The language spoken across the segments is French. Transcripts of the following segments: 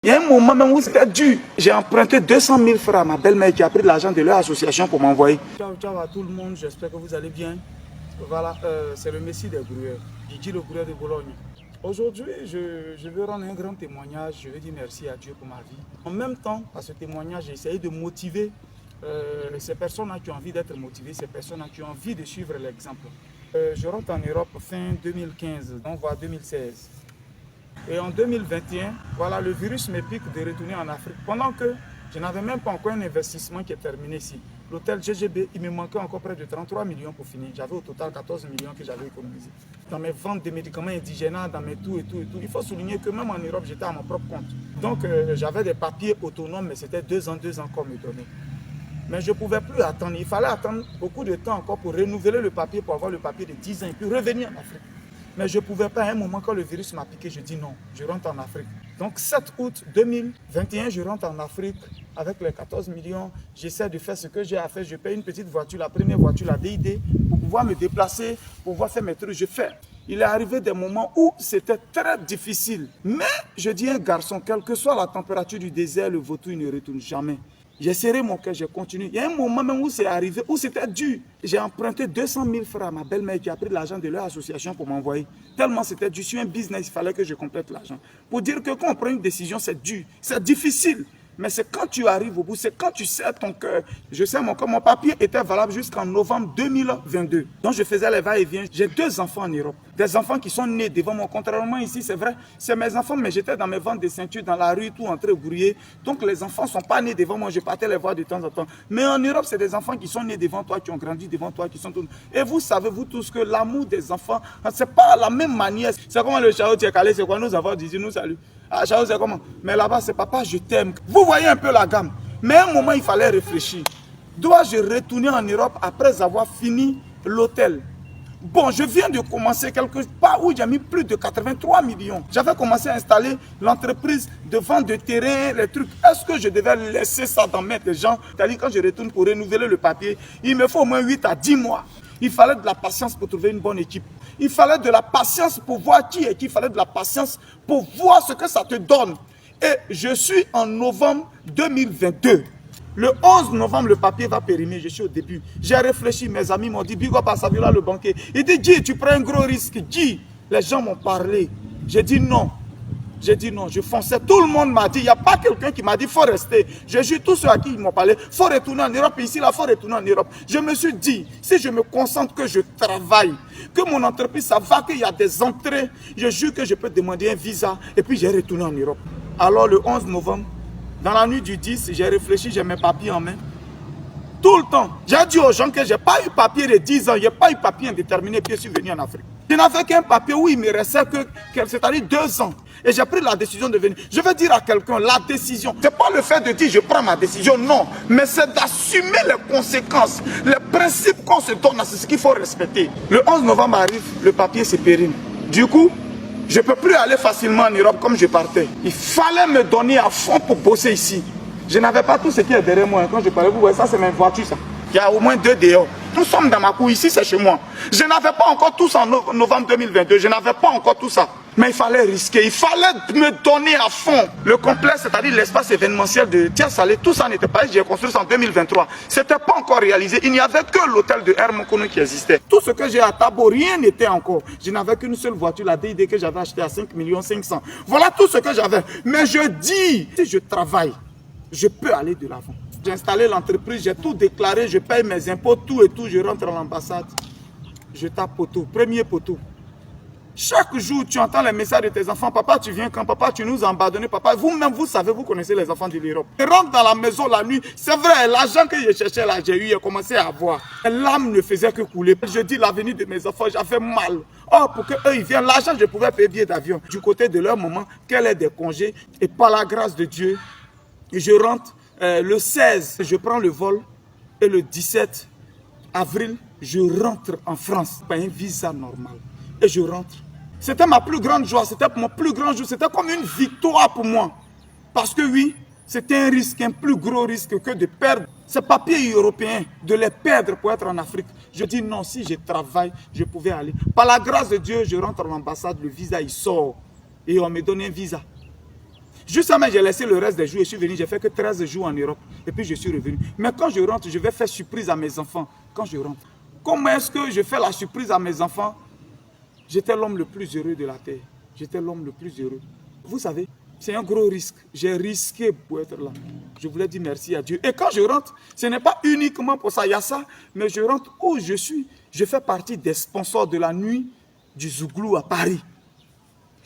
Il y a un moment même où c'était dur. J'ai emprunté 200 000 francs à ma belle-mère qui a pris l'argent de leur association pour m'envoyer. Ciao, ciao à tout le monde, j'espère que vous allez bien. Voilà, c'est le Messie des Grouilleurs, Gigi le Grouilleur de Bologne. Aujourd'hui, je veux rendre un grand témoignage, je veux dire merci à Dieu pour ma vie. En même temps, à ce témoignage, j'ai essayé de motiver ces personnes-là qui ont envie d'être motivées, ces personnes-là qui ont envie de suivre l'exemple. Je rentre en Europe fin 2015, on voit 2016. Et en 2021, voilà, le virus me pique de retourner en Afrique. Pendant que je n'avais même pas encore un investissement qui est terminé ici. L'hôtel GGB, il me manquait encore près de 33 millions pour finir. J'avais au total 14 millions que j'avais économisé. Dans mes ventes de médicaments indigénats, dans mes tout et tout et tout. Il faut souligner que même en Europe, j'étais à mon propre compte. Donc j'avais des papiers autonomes, mais c'était 2 ans qu'on me donnait. Mais je ne pouvais plus attendre. Il fallait attendre beaucoup de temps encore pour renouveler le papier, pour avoir le papier de 10 ans et puis revenir en Afrique. Mais je ne pouvais pas, à un moment quand le virus m'a piqué, je dis non, je rentre en Afrique. Donc 7 août 2021, je rentre en Afrique avec les 14 millions. J'essaie de faire ce que j'ai à faire. Je paye une petite voiture, la première voiture, la DID, pour pouvoir me déplacer, pour pouvoir faire mes trucs. Je fais. Il est arrivé des moments où c'était très difficile. Mais je dis un garçon, quelle que soit la température du désert, le vautour il ne retourne jamais. J'ai serré mon cœur, j'ai continué. Il y a un moment même où c'est arrivé, où c'était dur. J'ai emprunté 200 000 francs à ma belle-mère qui a pris l'argent de leur association pour m'envoyer. Tellement c'était dur. Je suis un business, il fallait que je complète l'argent. Pour dire que quand on prend une décision, c'est dur, c'est difficile. Mais c'est quand tu arrives au bout, c'est quand tu serres ton cœur. Je sais mon cœur, mon papier était valable jusqu'en novembre 2022. Donc je faisais les va-et-vient. J'ai 2 enfants en Europe. Des enfants qui sont nés devant moi. Contrairement ici, c'est vrai, c'est mes enfants, mais j'étais dans mes ventes de ceinture, dans la rue, tout en train de brouiller. Donc les enfants ne sont pas nés devant moi, je partais les voir de temps en temps. Mais en Europe, c'est des enfants qui sont nés devant toi, qui ont grandi devant toi, qui sont tous... Et vous savez, vous tous, que l'amour des enfants, c'est pas la même manière. C'est comme le chao qui est calé, c'est quoi nous avons dit, nous salut. Ah, chao, c'est comment? Mais là-bas, c'est papa, je t'aime. Vous voyez un peu la gamme. Mais à un moment, il fallait réfléchir. Dois-je retourner en Europe après avoir fini l'hôtel? Bon, je viens de commencer quelque part où j'ai mis plus de 83 millions. J'avais commencé à installer l'entreprise de vente de terrain, les trucs. Est-ce que je devais laisser ça dans mes gens? C'est-à-dire quand je retourne pour renouveler le papier, il me faut au moins 8 à 10 mois. Il fallait de la patience pour trouver une bonne équipe. Il fallait de la patience pour voir qui est qui. Il fallait de la patience pour voir ce que ça te donne. Et je suis en novembre 2022. Le 11 novembre, le papier va périmer. Je suis au début. J'ai réfléchi. Mes amis m'ont dit, Big up à Saviola, le banquier. Il dit, Guy, tu prends un gros risque. Guy, les gens m'ont parlé. J'ai dit non. J'ai dit non, je fonçais. Tout le monde m'a dit, il n'y a pas quelqu'un qui m'a dit, il faut rester. J'ai vu tous ceux à qui ils m'ont parlé, il faut retourner en Europe. Ici, là, il faut retourner en Europe. Je me suis dit, si je me concentre, que je travaille, que mon entreprise, ça va, qu'il y a des entrées, je jure que je peux demander un visa. Et puis, j'ai retourné en Europe. Alors, le 11 novembre, dans la nuit du 10, j'ai réfléchi, j'ai mes papiers en main. Tout le temps, j'ai dit aux gens que je n'ai pas eu papier de 10 ans, je n'ai pas eu papier indéterminé, puis je suis venu en Afrique. Je n'avais qu'un papier où il me restait que c'est-à-dire 2 ans. Et j'ai pris la décision de venir. Je veux dire à quelqu'un, la décision, ce n'est pas le fait de dire je prends ma décision, non. Mais c'est d'assumer les conséquences, les principes qu'on se donne, c'est ce qu'il faut respecter. Le 11 novembre arrive, le papier se périme. Du coup, je ne peux plus aller facilement en Europe comme je partais. Il fallait me donner à fond pour bosser ici. Je n'avais pas tout ce qui est derrière moi. Quand je parlais, vous voyez, ça c'est ma voiture, ça. Il y a au moins 2 dehors. Nous sommes dans ma cour, ici c'est chez moi. Je n'avais pas encore tout ça en novembre 2022. Je n'avais pas encore tout ça. Mais il fallait risquer, il fallait me donner à fond. Le complexe, c'est-à-dire l'espace événementiel de Tia Salé, tout ça n'était pas, j'ai construit ça en 2023. Ce n'était pas encore réalisé. Il n'y avait que l'hôtel de Hermokono qui existait. Tout ce que j'ai à Tabo, rien n'était encore. Je n'avais qu'une seule voiture, la DID que j'avais achetée à 5 500 000. Voilà tout ce que j'avais. Mais je dis, si je travaille, je peux aller de l'avant. J'ai installé l'entreprise, j'ai tout déclaré, je paye mes impôts, tout et tout. Je rentre à l'ambassade, je tape poteau, premier poteau. Chaque jour, tu entends les messages de tes enfants. Papa, tu viens quand? Papa, tu nous as abandonnés. Papa, vous-même, vous savez, vous connaissez les enfants de l'Europe. Je rentre dans la maison la nuit. C'est vrai, l'argent que je cherchais là, j'ai eu, j'ai commencé à avoir. L'âme ne faisait que couler. Je dis l'avenir de mes enfants, j'avais mal. Oh, pour qu'eux, ils viennent, l'argent, je pouvais payer billet d'avion. Du côté de leur maman, qu'elle ait des congés. Et par la grâce de Dieu, je rentre le 16, je prends le vol. Et le 17 avril, je rentre en France. Par un visa normal. Et je rentre. C'était ma plus grande joie, c'était mon plus grand jour, c'était comme une victoire pour moi. Parce que oui, c'était un risque, un plus gros risque que de perdre ces papiers européens, de les perdre pour être en Afrique. Je dis non, si je travaille, je pouvais aller. Par la grâce de Dieu, je rentre à l'ambassade, le visa il sort et on me donne un visa. Justement, j'ai laissé le reste des jours et je suis venu. J'ai fait que 13 jours en Europe. Et puis je suis revenu. Mais quand je rentre, je vais faire surprise à mes enfants. Quand je rentre. Comment est-ce que je fais la surprise à mes enfants? J'étais l'homme le plus heureux de la terre. J'étais l'homme le plus heureux. Vous savez, c'est un gros risque. J'ai risqué pour être là. Je voulais dire merci à Dieu. Et quand je rentre, ce n'est pas uniquement pour ça. Il y a ça. Mais je rentre où je suis. Je fais partie des sponsors de la nuit du Zouglou à Paris.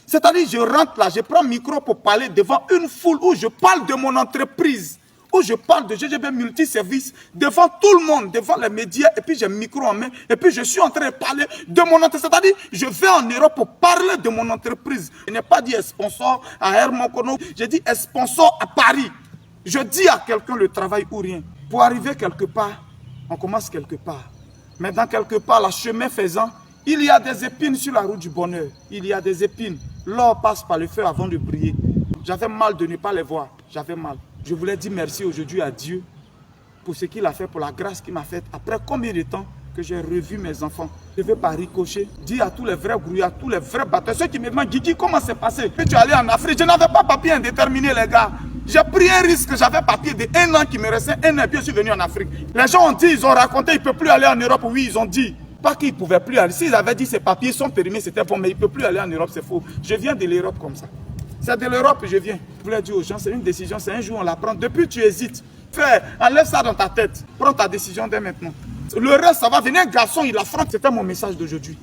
C'est-à-dire, je rentre là, je prends le micro pour parler devant une foule où je parle de mon entreprise, où je parle de GGB Multiservice, devant tout le monde, devant les médias, et puis j'ai le micro en main, et puis je suis en train de parler de mon entreprise. C'est-à-dire, je vais en Europe pour parler de mon entreprise. Je n'ai pas dit sponsor à Herman Kono, j'ai dit sponsor à Paris. Je dis à quelqu'un le travail ou rien. Pour arriver quelque part, on commence quelque part. Mais dans quelque part, la chemin faisant, il y a des épines sur la route du bonheur. Il y a des épines. L'or passe par le feu avant de briller. J'avais mal de ne pas les voir. J'avais mal. Je voulais dire merci aujourd'hui à Dieu pour ce qu'il a fait, pour la grâce qu'il m'a faite. Après combien de temps que j'ai revu mes enfants. Je vais par ricochet dire à tous les vrais grouillards, à tous les vrais batteurs, ceux qui me demandent, Guigui, comment c'est passé? Que tu es allé en Afrique. Je n'avais pas papier indéterminé, les gars. J'ai pris un risque, j'avais papier de 1 an qui me restait 1 an et puis je suis venu en Afrique. Les gens ont dit, ils ont raconté, ils ne peuvent plus aller en Europe. Oui, ils ont dit. Pas qu'ils ne pouvaient plus aller. S'ils avaient dit ces papiers sont périmés, c'était bon, mais ils ne peuvent plus aller en Europe, c'est faux. Je viens de l'Europe comme ça. C'est de l'Europe que je viens. Je voulais dire aux gens, c'est une décision, c'est un jour on la prend. Depuis tu hésites. Fais, enlève ça dans ta tête. Prends ta décision dès maintenant. Le reste, ça va venir. Un garçon, il affronte. C'était mon message d'aujourd'hui.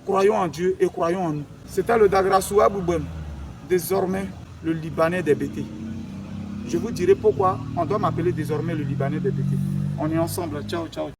Croyons en Dieu et croyons en nous. C'était le Dagrasoua Boubem. Désormais, le Libanais des BT. Je vous dirai pourquoi on doit m'appeler désormais le Libanais des BT. On est ensemble. Ciao, ciao.